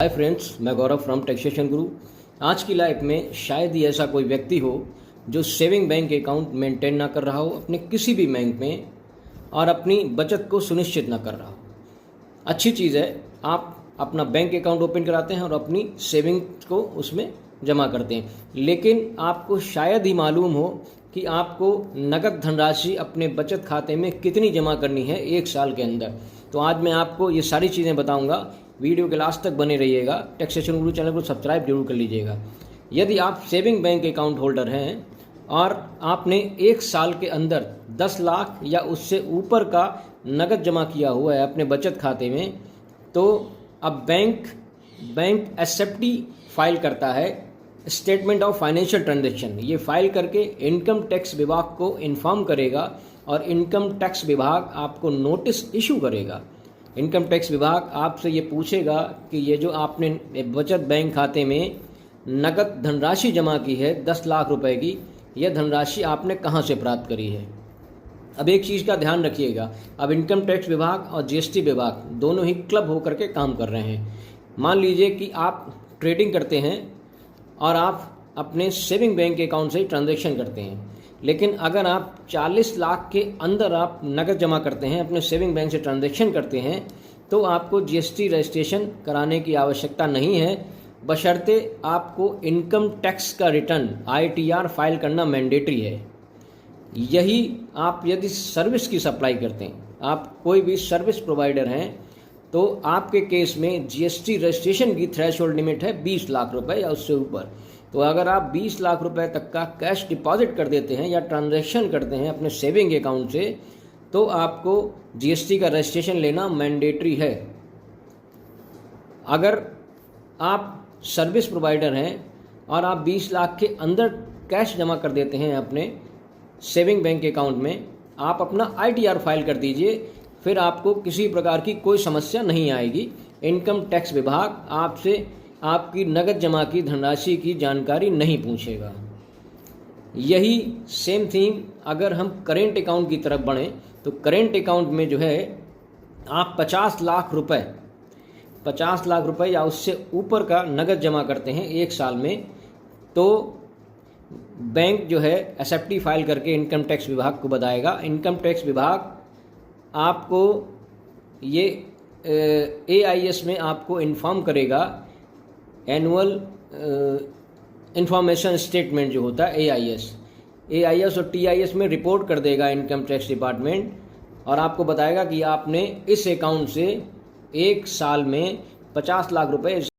Hi friends, मैं गौरव from taxation गुरु। आज की लाइफ में शायद ही ऐसा कोई व्यक्ति हो जो सेविंग बैंक अकाउंट मेंटेन ना कर रहा हो अपने किसी भी बैंक में और अपनी बचत को सुनिश्चित ना कर रहा हो। अच्छी चीज़ है, आप अपना बैंक अकाउंट ओपन कराते हैं और अपनी सेविंग को उसमें जमा करते हैं, लेकिन आपको शायद ही मालूम हो कि आपको नकद धनराशि अपने बचत खाते में कितनी जमा करनी है एक साल के अंदर। तो आज मैं आपको ये सारी चीज़ें बताऊंगा। वीडियो के लास्ट तक बने रहिएगा। टैक्सेशन गुरु चैनल को सब्सक्राइब जरूर कर लीजिएगा। यदि आप सेविंग बैंक अकाउंट होल्डर हैं और आपने एक साल के अंदर 10 लाख या उससे ऊपर का नकद जमा किया हुआ है अपने बचत खाते में, तो अब बैंक एसएफटी फाइल करता है, स्टेटमेंट ऑफ फाइनेंशियल ट्रांजैक्शन। ये फाइल करके इनकम टैक्स विभाग को इन्फॉर्म करेगा और इनकम टैक्स विभाग आपको नोटिस इशू करेगा। इनकम टैक्स विभाग आपसे ये पूछेगा कि ये जो आपने बचत बैंक खाते में नकद धनराशि जमा की है 10 लाख रुपए की, यह धनराशि आपने कहाँ से प्राप्त करी है। अब एक चीज़ का ध्यान रखिएगा, अब इनकम टैक्स विभाग और जीएसटी विभाग दोनों ही क्लब होकर के काम कर रहे हैं। मान लीजिए कि आप ट्रेडिंग करते हैं और आप अपने सेविंग बैंक अकाउंट से ट्रांजैक्शन करते हैं, लेकिन अगर आप 40 लाख के अंदर आप नकद जमा करते हैं, अपने सेविंग बैंक से ट्रांजैक्शन करते हैं, तो आपको जीएसटी रजिस्ट्रेशन कराने की आवश्यकता नहीं है, बशर्ते आपको इनकम टैक्स का रिटर्न ITR फाइल करना मैंडेटरी है। यही आप यदि सर्विस की सप्लाई करते हैं, आप कोई भी सर्विस प्रोवाइडर हैं, तो आपके केस में जीएसटी रजिस्ट्रेशन की थ्रेशोल्ड लिमिट है 20 लाख रुपए या उससे ऊपर। तो अगर आप 20 लाख रुपए तक का कैश डिपॉजिट कर देते हैं या ट्रांजैक्शन करते हैं अपने सेविंग अकाउंट से, तो आपको जीएसटी का रजिस्ट्रेशन लेना मैंडेटरी है। अगर आप सर्विस प्रोवाइडर हैं और आप 20 लाख के अंदर कैश जमा कर देते हैं अपने सेविंग बैंक अकाउंट में, आप अपना ITR फाइल कर दीजिए, फिर आपको किसी प्रकार की कोई समस्या नहीं आएगी। इनकम टैक्स विभाग आपसे आपकी नकद जमा की धनराशि की जानकारी नहीं पूछेगा। यही सेम थिंग अगर हम करेंट अकाउंट की तरफ बढ़ें, तो करेंट अकाउंट में जो है आप 50 लाख रुपए या उससे ऊपर का नकद जमा करते हैं एक साल में, तो बैंक जो है एसएफटी फाइल करके इनकम टैक्स विभाग को बताएगा। इनकम टैक्स विभाग आपको ये AIS में आपको इन्फॉर्म करेगा, एनुअल इंफॉर्मेशन स्टेटमेंट जो होता है AIS और TIS में रिपोर्ट कर देगा इनकम टैक्स डिपार्टमेंट, और आपको बताएगा कि आपने इस अकाउंट से एक साल में 50 लाख रुपए